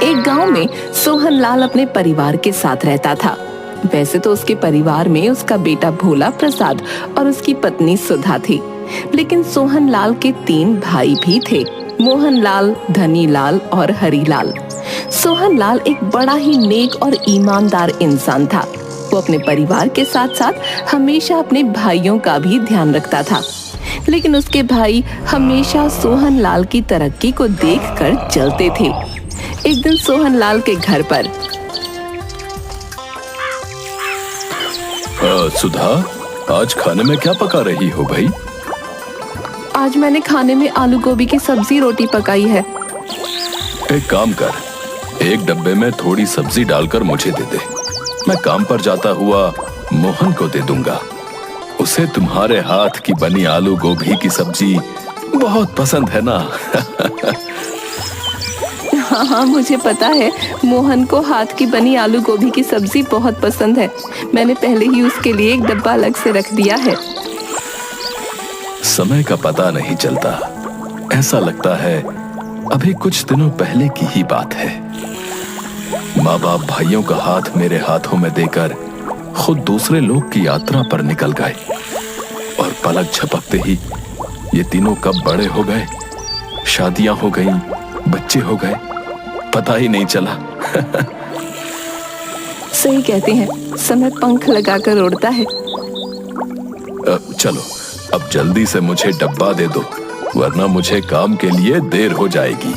एक गांव में सोहनलाल अपने परिवार के साथ रहता था। वैसे तो उसके परिवार में उसका बेटा भोला प्रसाद और उसकी पत्नी सुधा थी, लेकिन सोहनलाल के 3 भाई भी थे, मोहनलाल, धनीलाल और हरीलाल। सोहनलाल एक बड़ा ही नेक और ईमानदार इंसान था। वो अपने परिवार के साथ साथ हमेशा अपने भाइयों का भी ध्यान रखता था, लेकिन उसके भाई हमेशा सोहनलाल की तरक्की को देखकर जलते थे। एक दिन सोहनलाल के घर पर सुधा, आज खाने में क्या पका रही हो भाई? आज मैंने खाने में आलू गोभी की सब्जी रोटी पकाई है। एक काम कर, एक डब्बे में थोड़ी सब्जी डालकर मुझे दे दे। मैं काम पर जाता हुआ मोहन को दे दूंगा। उसे तुम्हारे हाथ की बनी आलू गोभी की सब्जी बहुत पसंद है ना। हाँ, मुझे पता है, मोहन को हाथ की बनी आलू गोभी की सब्जी बहुत पसंद है। मैंने पहले ही उसके लिए एक डब्बा अलग से रख दिया है। समय का पता नहीं चलता, ऐसा लगता है अभी कुछ दिनों पहले की ही बात है। माँ बाप भाइयों का हाथ मेरे हाथों में देकर खुद दूसरे लोक की यात्रा पर निकल गए, और पलक झपकते ही ये तीनों कब बड़े हो गए, शादियां हो गईं, बच्चे हो गए, पता ही नहीं चला। सही कहते हैं, समय पंख लगाकर उड़ता है। चलो अब जल्दी से मुझे डब्बा दे दो, वरना मुझे काम के लिए देर हो जाएगी।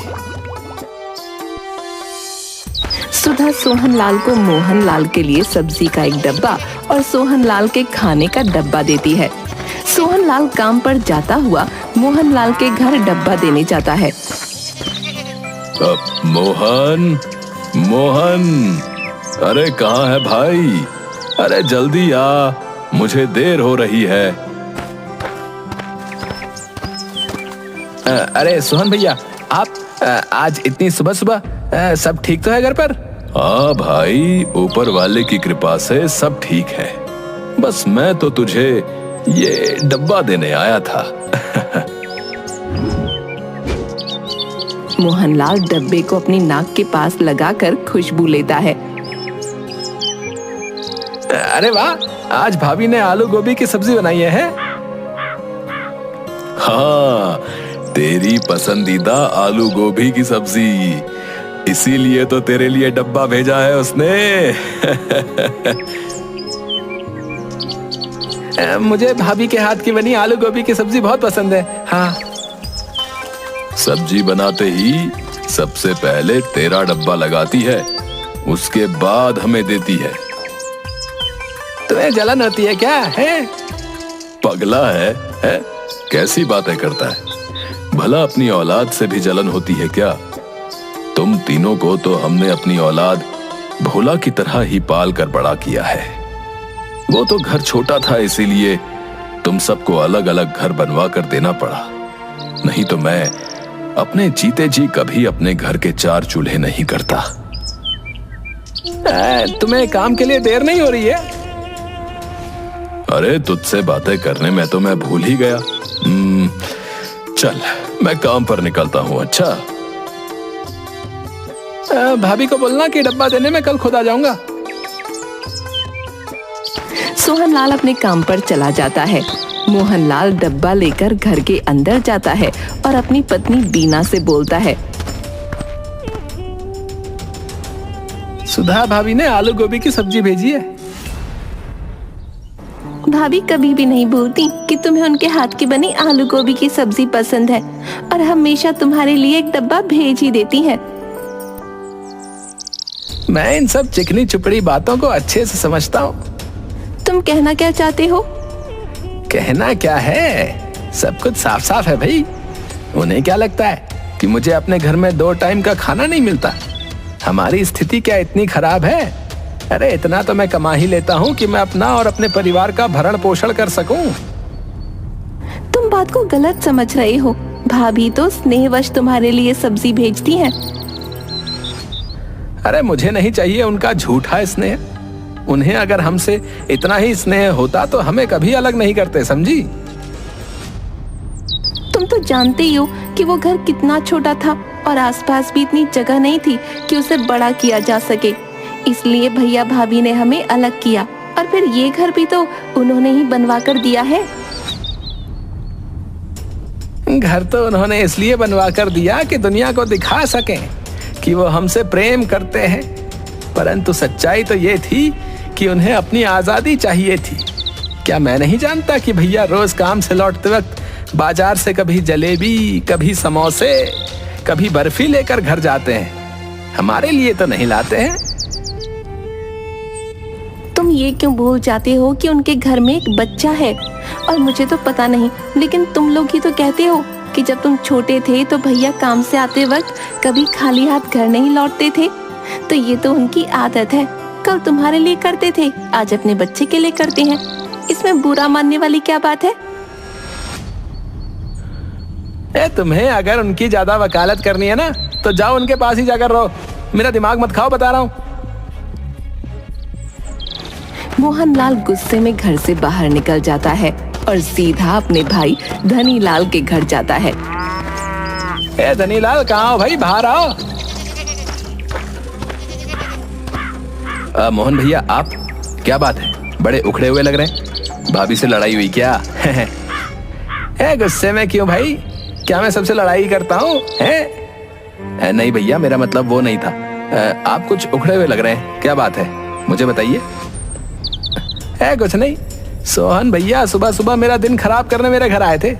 सुधा सोहनलाल को मोहनलाल के लिए सब्जी का एक डब्बा और सोहनलाल के खाने का डब्बा देती है। सोहनलाल काम पर जाता हुआ मोहनलाल के घर डब्बा देने जाता है। मोहन, मोहन, अरे कहाँ है भाई? अरे जल्दी आ, मुझे देर हो रही है। अरे सोहन भैया, आप आज इतनी सुबह सुबह सब ठीक तो है घर पर? हाँ भाई, ऊपर वाले की कृपा से सब ठीक है। बस मैं तो तुझे ये डब्बा देने आया था। मोहनलाल डब्बे को अपनी नाक के पास लगाकर खुशबू लेता है। अरे वाह, आज भाभी ने आलू गोभी की सब्जी बनाई है? हाँ, तेरी पसंदीदा आलू गोभी की सब्जी, इसीलिए तो तेरे लिए डब्बा भेजा है उसने। मुझे भाभी के हाथ की बनी आलू गोभी की सब्जी बहुत पसंद है। हाँ, सब्जी बनाते ही सबसे पहले तेरा डब्बा लगाती है, उसके बाद हमें देती है। तुम्हें जलन होती है क्या? है पगला है? कैसी बातें करता है? भला अपनी औलाद से भी जलन होती है क्या? तुम तीनों को तो हमने अपनी औलाद भोला की तरह ही पाल कर बड़ा किया है। वो तो घर छोटा था, इसीलिए तुम सबको अलग अलग घर बनवा कर देना पड़ा। नहीं तो मैं अपने जीते जी कभी अपने घर के 4 चूल्हे नहीं करता। तुम्हें काम के लिए देर नहीं हो रही है? अरे तुझसे बातें करने में तो मैं भूल ही गया। चल, मैं काम पर निकलता हूँ। अच्छा, भाभी को बोलना कि डब्बा देने में कल खुद आ जाऊंगा। सोहनलाल अपने काम पर चला जाता है। मोहनलाल डब्बा लेकर घर के अंदर जाता है और अपनी पत्नी बीना से बोलता है, सुधा भाभी ने आलू गोभी की सब्जी भेजी है। भाभी कभी भी नहीं भूलती कि तुम्हें उनके हाथ की बनी आलू गोभी की सब्जी पसंद है, और हमेशा तुम्हारे लिए एक डब्बा भेज ही देती है। मैं इन सब चिकनी चुपड़ी बातों को अच्छे से समझता हूँ। तुम कहना क्या चाहते हो? कहना क्या है, सब कुछ साफ साफ है भाई। उन्हें क्या लगता है कि मुझे अपने घर में 2 टाइम का खाना नहीं मिलता? हमारी स्थिति क्या इतनी खराब है? अरे इतना तो मैं कमा ही लेता हूँ कि मैं अपना और अपने परिवार का भरण पोषण कर सकूं। तुम बात को गलत समझ रहे हो। भाभी तो स्नेहवश तुम्हारे लिए सब्जी भेजती हैं। अरे मुझे नहीं चाहिए उनका झूठा स्नेह। उन्हें अगर हमसे इतना ही स्नेह होता तो हमें कभी अलग नहीं करते, समझी? तुम तो जानते ही हो कि वो घर कितना छोटा था और आसपास भी इतनी जगह नहीं थी कि उसे बड़ा किया जा सके। इसलिए भैया भाभी ने हमें अलग किया और फिर ये घर भी तो उन्होंने ही बनवा कर दिया है। घर तो उन्होंने इसलिए बनवा कर दिया कि दुनिया को दिखा सकें कि वो हमसे प्रेम करते हैं, परंतु सच्चाई तो ये थी कि उन्हें अपनी आजादी चाहिए थी। क्या मैं नहीं जानता कि भैया रोज काम से लौटते वक्त बाजार से कभी जलेबी, कभी समोसे, कभी बर्फी लेकर घर जाते हैं। हमारे लिए तो नहीं लाते हैं। तुम ये क्यों भूल जाते हो कि उनके घर में एक बच्चा है? और मुझे तो पता नहीं, लेकिन तुम लोग ही तो कहते हो कि जब तुम छोटे थे तो भैया काम से आते वक्त कभी खाली हाथ घर नहीं लौटते थे। तो ये तो उनकी आदत है, कल तुम्हारे लिए करते थे, आज अपने बच्चे के लिए करते हैं। इसमें बुरा मानने वाली क्या बात है? तुम्हें अगर उनकी ज्यादा वकालत करनी है ना तो जाओ उनके पास ही जाकर रहो। मेरा दिमाग मत खाओ, बता रहा हूँ। मोहनलाल गुस्से में घर से बाहर निकल जाता है और सीधा अपने भाई धनीलाल के घर जाता है। धनीलाल, कहाँ हो भाई? बाहर आओ। मोहन भैया, आप? क्या बात है, बड़े उखड़े हुए लग रहे हैं। भाभी से लड़ाई हुई क्या? गुस्से में क्यों भाई? क्या मैं सबसे लड़ाई करता हूँ? नहीं भैया, मेरा मतलब वो नहीं था। आप कुछ उखड़े हुए लग रहे हैं, क्या बात है, मुझे बताइए। कुछ नहीं, सोहन भैया सुबह सुबह मेरा दिन खराब करने मेरे घर आए थे।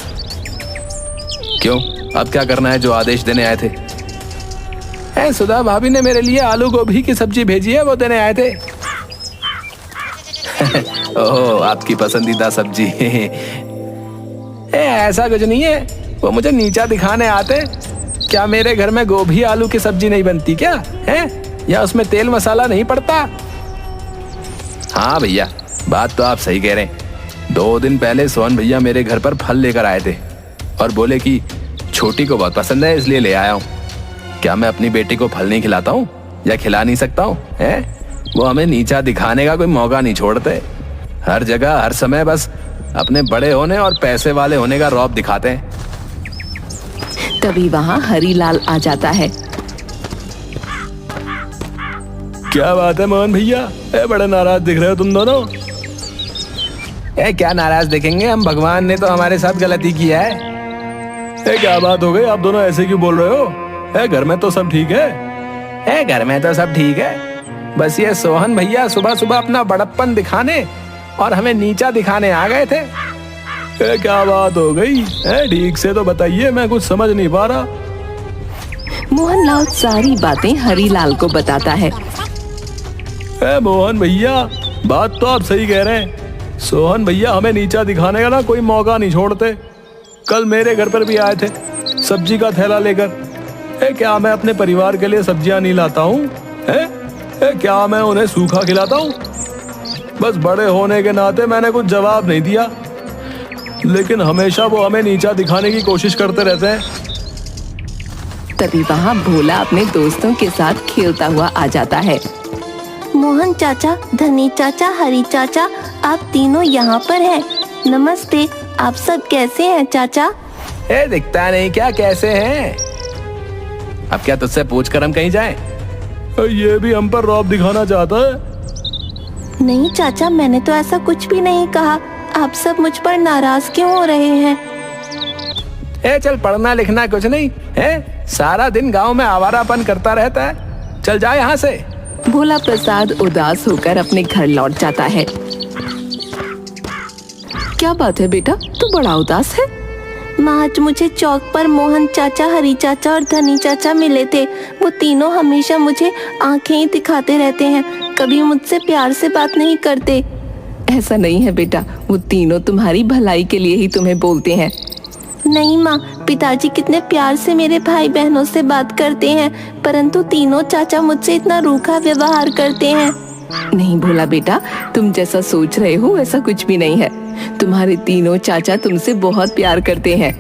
क्यों, अब क्या करना है जो आदेश देने आए थे? सुधा भाभी ने मेरे लिए आलू गोभी की सब्जी भेजी है, वो देने आए थे। ओह, आपकी पसंदीदा सब्जी। ऐसा कुछ नहीं है, वो मुझे नीचा दिखाने आते। क्या मेरे घर में गोभी आलू की सब्जी नहीं बनती क्या है? या उसमें तेल मसाला नहीं पड़ता? हाँ भैया, बात तो आप सही कह रहे हैं। 2 दिन पहले सोहन भैया मेरे घर पर फल लेकर आए थे और बोले कि छोटी को बहुत पसंद है इसलिए ले आया हूँ। क्या मैं अपनी बेटी को फल नहीं खिलाता हूँ या खिला नहीं सकता हूँ? वो हमें नीचा दिखाने का कोई मौका नहीं छोड़ते। हर जगह हर समय बस अपने बड़े होने और पैसे वाले होने का रौब दिखाते हैं। तभी वहाँ हरीलाल आ जाता है। क्या बात है मोहन भैया, बड़े नाराज दिख रहे हो तुम दोनों। क्या नाराज दिखेंगे हम, भगवान ने तो हमारे साथ गलती किया है। क्या बात हो गई, आप दोनों ऐसे क्यों बोल रहे हो? घर में तो सब ठीक है। घर में तो सब ठीक है, बस ये सोहन भैया सुबह सुबह अपना बड़प्पन दिखाने और हमें नीचा दिखाने आ गए थे। क्या बात हो गई, ठीक से तो बताइए, मैं कुछ समझ नहीं पा रहा। मोहनलाल सारी बातें हरीलाल को बताता है। मोहन भैया, बात तो आप सही कह रहे हैं। सोहन भैया हमें नीचा दिखाने का ना कोई मौका नहीं छोड़ते। कल मेरे घर पर भी आए थे सब्जी का थैला लेकर। क्या मैं अपने परिवार के लिए सब्जियां नहीं लाता हूँ? क्या मैं उन्हें सूखा खिलाता हूँ? बस बड़े होने के नाते मैंने कुछ जवाब नहीं दिया, लेकिन हमेशा वो हमें नीचा दिखाने की कोशिश करते रहते हैं। तभी वहाँ भोला अपने दोस्तों के साथ खेलता हुआ आ जाता है। मोहन चाचा, धनी चाचा, हरी चाचा, आप तीनों यहाँ पर हैं। नमस्ते, आप सब कैसे हैं चाचा? दिखता नहीं क्या कैसे हैं? अब क्या तुझसे पूछकर हम कहीं जाएं? ये भी हम पर रौब दिखाना चाहता है। नहीं चाचा, मैंने तो ऐसा कुछ भी नहीं कहा। आप सब मुझ पर नाराज क्यों हो रहे हैं? चल, पढ़ना लिखना कुछ नहीं है, सारा दिन गांव में आवारापन करता रहता है। चल जा यहाँ से। भोला प्रसाद उदास होकर अपने घर लौट जाता है। क्या बात है बेटा, तू बड़ा उदास है? माँ, आज मुझे चौक पर मोहन चाचा, हरी चाचा और धनी चाचा मिले थे। वो तीनों हमेशा मुझे आंखें ही दिखाते रहते हैं, कभी मुझसे प्यार से बात नहीं करते। ऐसा नहीं है बेटा, वो तीनों तुम्हारी भलाई के लिए ही तुम्हें बोलते हैं। नहीं माँ, पिताजी कितने प्यार से मेरे भाई बहनों से बात करते हैं, परंतु तीनों चाचा मुझसे इतना रूखा व्यवहार करते हैं। नहीं भोला बेटा, तुम जैसा सोच रहे हो ऐसा कुछ भी नहीं है। तुम्हारे तीनों चाचा तुमसे बहुत प्यार करते हैं।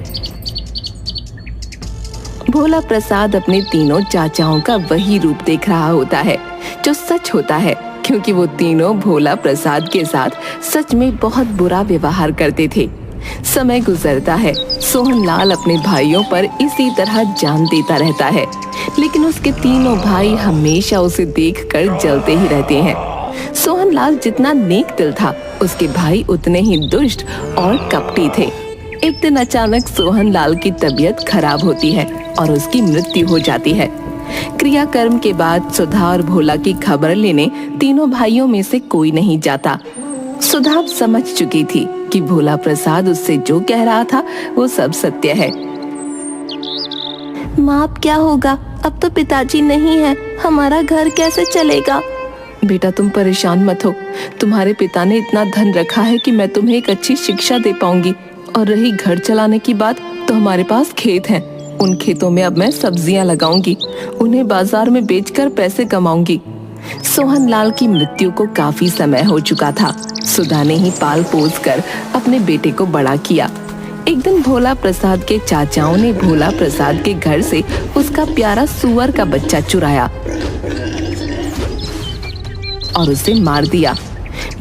भोला प्रसाद अपने तीनों चाचाओं का वही रूप देख रहा होता है जो सच होता है, क्योंकि वो तीनों भोला प्रसाद के साथ सच में बहुत बुरा व्यवहार करते थे। समय गुजरता है, सोहनलाल अपने भाइयों पर इसी तरह जान देता रहता है, लेकिन उसके तीनों भाई हमेशा उसे देखकर जलते ही रहते हैं। सोहनलाल जितना नेक दिल था, उसके भाई उतने ही दुष्ट और कपटी थे। एक दिन अचानक सोहनलाल की तबीयत खराब होती है और उसकी मृत्यु हो जाती है। क्रियाकर्म के बाद सुधा और भोला की खबर लेने तीनों भाइयों में से कोई नहीं जाता। सुधा समझ चुकी थी कि भोला प्रसाद उससे जो कह रहा था वो सब सत्य है। माँ, अब क्या होगा? अब तो पिताजी नहीं है, हमारा घर कैसे चलेगा? बेटा, तुम परेशान मत हो। तुम्हारे पिता ने इतना धन रखा है कि मैं तुम्हें एक अच्छी शिक्षा दे पाऊंगी। और रही घर चलाने की बात, तो हमारे पास खेत हैं। उन खेतों में अब मैं सब्जियां लगाऊंगी, उन्हें बाजार में बेचकर पैसे कमाऊंगी। सोहनलाल की मृत्यु को काफी समय हो चुका था। सुधा ने ही पाल पोस कर अपने बेटे को बड़ा किया। एक दिन भोला प्रसाद के चाचाओं ने भोला प्रसाद के घर से उसका प्यारा सुअर का बच्चा चुराया और उसे मार दिया।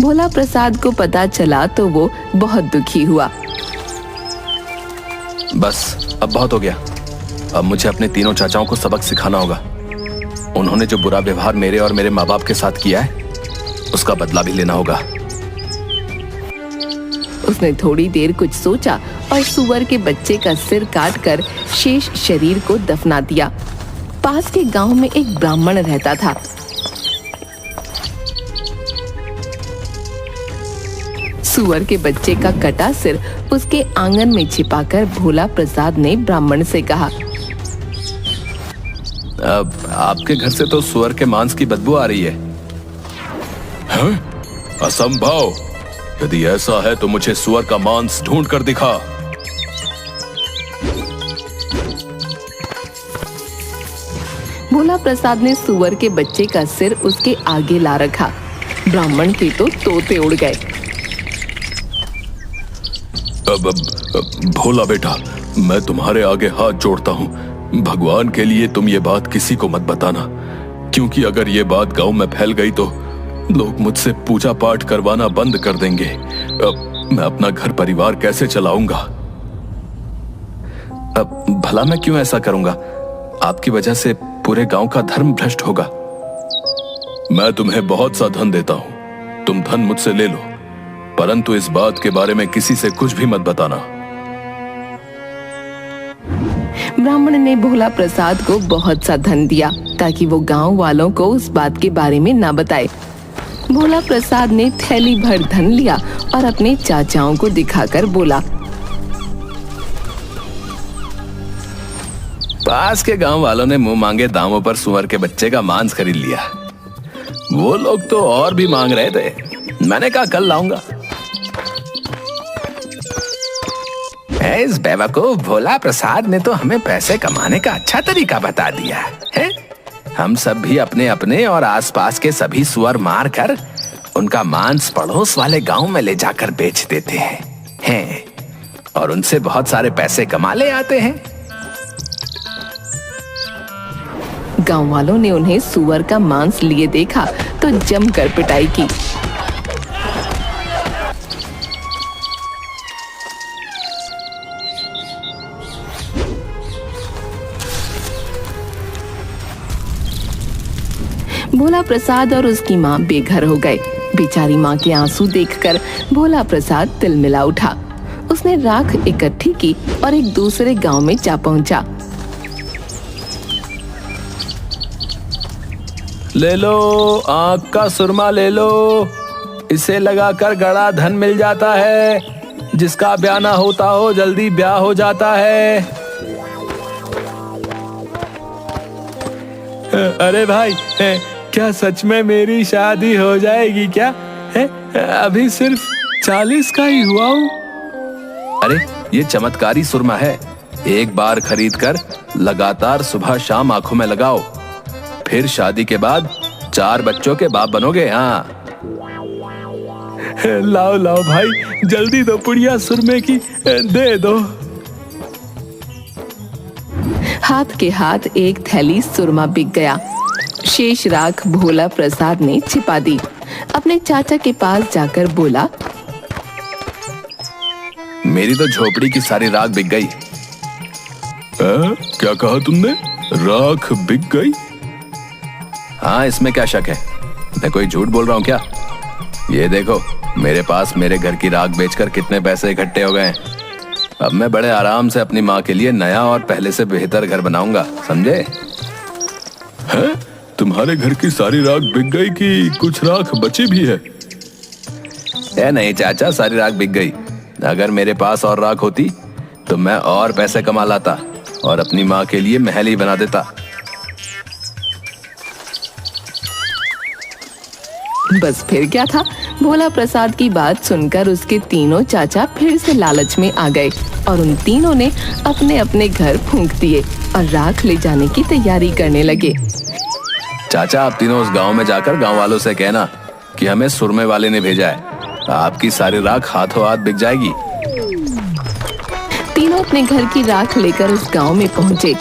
भोला प्रसाद को पता चला तो वो बहुत दुखी हुआ। बस अब बहुत हो गया। अब मुझे अपने तीनों चाचाओं को सबक सिखाना होगा। उन्होंने जो बुरा व्यवहार मेरे और मेरे माँ बाप के साथ किया है, उसका बदला भी लेना होगा। उसने थोड़ी देर कुछ सोचा और सुअर के बच्चे का सिर काटकर शेष शरीर को दफना दिया। पास के गांव में एक ब्राह्मण रहता था। सुअर के बच्चे का कटा सिर उसके आंगन में छिपाकर भोला प्रसाद ने ब्राह्मण से कहा, अब आपके घर से तो सुअर के मांस की बदबू आ रही है। हैं? असंभव! यदि ऐसा है तो मुझे सुअर का मांस ढूंढ कर दिखा। भोला प्रसाद ने सुअर के बच्चे का सिर उसके आगे ला रखा। ब्राह्मण के तो तोते उड़ गए। अब भोला बेटा, मैं तुम्हारे आगे हाथ जोड़ता हूँ। भगवान के लिए तुम ये बात किसी को मत बताना, क्योंकि अगर ये बात गांव में फैल गई तो लोग मुझसे पूजा पाठ करवाना बंद कर देंगे। अब मैं अपना घर परिवार कैसे चलाऊंगा? अब भला मैं क्यों ऐसा करूंगा? आपकी वजह से पूरे गांव का धर्म भ्रष्ट होगा। मैं तुम्हें बहुत सा धन देता हूं, तुम धन मुझसे ले लो, परंतु इस बात के बारे में किसी से कुछ भी मत बताना। ब्राह्मण ने भोला प्रसाद को बहुत सा धन दिया ताकि वो गांव वालों को उस बात के बारे में ना बताए। भोला प्रसाद ने थैली भर धन लिया और अपने चाचाओं को दिखाकर बोला, पास के गांव वालों ने मुंह मांगे दामों पर सुअर के बच्चे का मांस खरीद लिया। वो लोग तो और भी मांग रहे थे। मैंने कहा कल लाऊंगा। इस बेवकूफ भोला प्रसाद ने तो हमें पैसे कमाने का अच्छा तरीका बता दिया है। हम सब भी अपने अपने और आसपास के सभी सुअर मार कर उनका मांस पड़ोस वाले गांव में ले जाकर बेच देते हैं और उनसे बहुत सारे पैसे कमा ले आते हैं। गांव वालों ने उन्हें सुअर का मांस लिए देखा तो जमकर पिटाई की। भोला प्रसाद और उसकी माँ बेघर हो गए। बेचारी माँ के आंसू देखकर भोला प्रसाद तिलमिला उठा। उसने राख इकट्ठी की और एक दूसरे गांव में जा पहुंचा। ले लो, आंख का सुरमा ले लो, इसे लगाकर गड़ा धन मिल जाता है। जिसका ब्याह ना होता हो जल्दी ब्याह हो जाता है। अरे भाई, क्या सच में मेरी शादी हो जाएगी क्या? अभी सिर्फ 40 का ही हुआ हूँ। अरे ये चमत्कारी सुरमा है। एक बार खरीद कर लगातार सुबह शाम आंखों में लगाओ, फिर शादी के बाद 4 बच्चों के बाप बनोगे। हाँ, लाओ लाओ भाई, जल्दी दो पुड़िया सुरमे की, दे दो। हाथ के हाथ एक थैली सुरमा बिक गया। शेष राख भोला प्रसाद ने छिपा दी। अपने चाचा के पास जाकर बोला, मेरी तो झोपड़ी की सारी राख बिक गई। क्या कहा तुमने? राख बिक गई? हाँ, इसमें क्या शक है? मैं कोई झूठ बोल रहा हूँ क्या? ये देखो, मेरे पास मेरे घर की राख बेचकर कितने पैसे इकट्ठे हो गए हैं। अब मैं बड़े आराम से अपनी माँ के लिए नया और पहले से बेहतर घर बनाऊंगा, समझे? हैं? तुम्हारे घर की सारी राख बिक गई कि कुछ राख बची भी है? नहीं चाचा, सारी राख बिक गई। अगर मेरे पास और राख होती तो मैं और पैसे कमा लाता और अपनी माँ के लिए महल ही बना देता। बस फिर क्या था, भोला प्रसाद की बात सुनकर उसके तीनों चाचा फिर से लालच में आ गए और उन तीनों ने अपने अपने घर फूंक दिए और राख ले जाने की तैयारी करने लगे। चाचा, आप तीनों उस गांव में जाकर गांव वालों से कहना कि हमें सुरमे वाले ने भेजा है। आपकी सारी राख हाथों हाथ बिक जाएगी। तीनों अपने घर की राख लेकर उस गांव में पहुंचे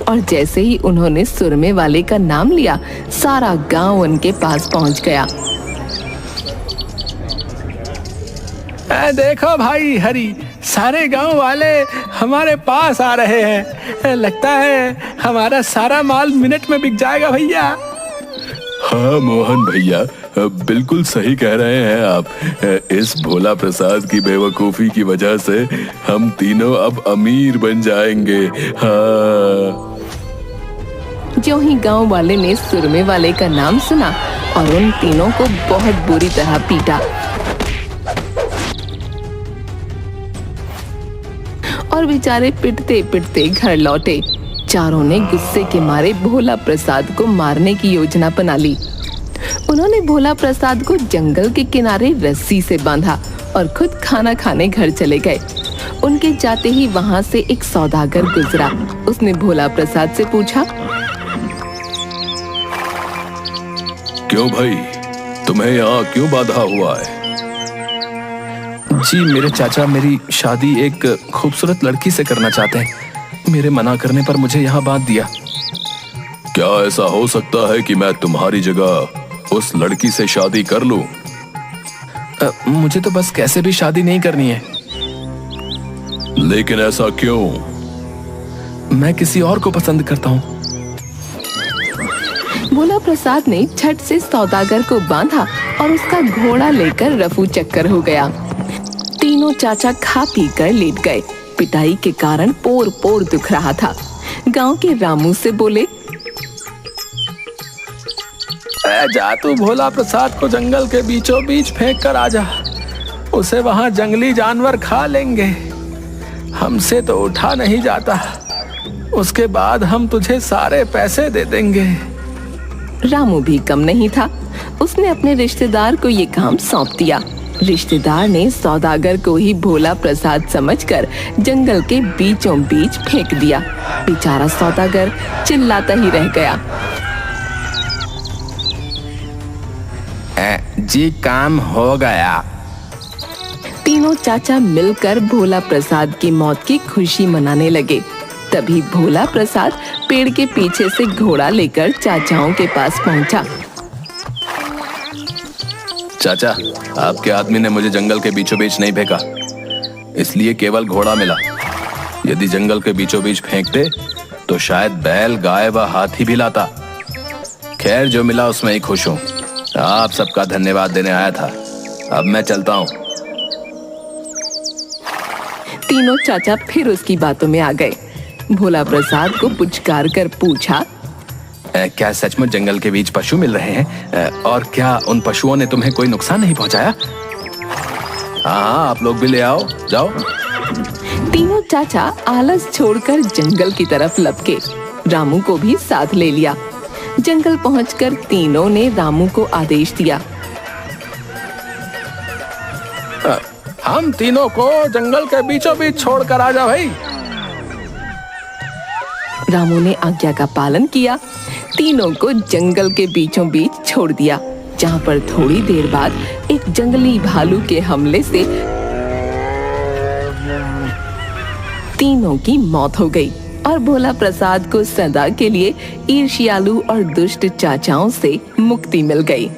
और जैसे ही उन्होंने सुरमे वाले का नाम लिया, सारा गांव उनके पास पहुंच गया। देखो भाई हरी, सारे गांव वाले हमारे पास आ रहे हैं। लगता है हमारा सारा माल मिनट में बिक जाएगा भैया। हाँ मोहन भैया, बिल्कुल सही कह रहे हैं आप। इस भोला प्रसाद की बेवकूफी की वजह से हम तीनों अब अमीर बन जाएंगे। हाँ। जो ही गांव वाले ने सुरमे वाले का नाम सुना और उन तीनों को बहुत बुरी तरह पीटा और बेचारे पिटते पिटते घर लौटे। चारों ने गुस्से के मारे भोला प्रसाद को मारने की योजना बना ली। उन्होंने भोला प्रसाद को जंगल के किनारे रस्सी से बांधा और खुद खाना खाने घर चले गए। उनके जाते ही वहां से एक सौदागर गुजरा। उसने भोला प्रसाद से पूछा, क्यों भाई, तुम्हें यहाँ क्यों बांधा हुआ है? जी, मेरे चाचा मेरी शादी एक खूबसूरत लड़की से करना चाहते हैं। मेरे मना करने पर मुझे यहाँ बांध दिया। क्या ऐसा हो सकता है कि मैं तुम्हारी जगह उस लड़की से शादी कर लूं? मुझे तो बस कैसे भी शादी नहीं करनी है। लेकिन ऐसा क्यों? मैं किसी और को पसंद करता हूँ। भोला प्रसाद ने झट से सौदागर को बांधा और उसका घोड़ा लेकर रफू चक्कर हो गया। तीनों चाचा खा पी कर लेट गए। पिटाई के कारण पोर पोर दुख रहा था। गांव के रामू से बोले, जा तू भोला प्रसाद को जंगल के बीचों बीच फेंक कर आ जा। उसे वहां जंगली जानवर खा लेंगे। हमसे तो उठा नहीं जाता। उसके बाद हम तुझे सारे पैसे दे देंगे। रामू भी कम नहीं था। उसने अपने रिश्तेदार को ये काम सौंप दिया। रिश्तेदार ने सौदागर को ही भोला प्रसाद समझकर जंगल के बीचों बीच फेंक दिया। बेचारा सौदागर चिल्लाता ही रह गया। जी, काम हो गया। तीनों चाचा मिलकर भोला प्रसाद की मौत की खुशी मनाने लगे। तभी भोला प्रसाद पेड़ के पीछे से घोड़ा लेकर चाचाओं के पास पहुंचा। चाचा, आपके आदमी ने मुझे जंगल के बीचों बीच नहीं फेंका, इसलिए केवल घोड़ा मिला। यदि जंगल के बीचों बीच फेंकते तो शायद बैल, गाय व हाथी भी लाता। खैर, जो मिला उसमें ही खुश हूँ। आप सबका धन्यवाद देने आया था। अब मैं चलता हूँ। तीनों चाचा फिर उसकी बातों में आ गए। भोला प्रसाद को पुचकार कर पूछा, क्या सचमुच जंगल के बीच पशु मिल रहे हैं? और क्या उन पशुओं ने तुम्हें कोई नुकसान नहीं पहुंचाया? हाँ, आप लोग भी ले आओ, जाओ। तीनों चाचा आलस छोड़कर जंगल की तरफ लपके। रामू को भी साथ ले लिया। जंगल पहुंचकर तीनों ने रामू को आदेश दिया, हम तीनों को जंगल के बीचों बीच छोड़कर आ जा भाई। रामू ने आज्ञा का पालन किया। तीनों को जंगल के बीचों बीच छोड़ दिया, जहां पर थोड़ी देर बाद एक जंगली भालू के हमले से तीनों की मौत हो गई और भोला प्रसाद को सदा के लिए ईर्ष्यालु और दुष्ट चाचाओं से मुक्ति मिल गई।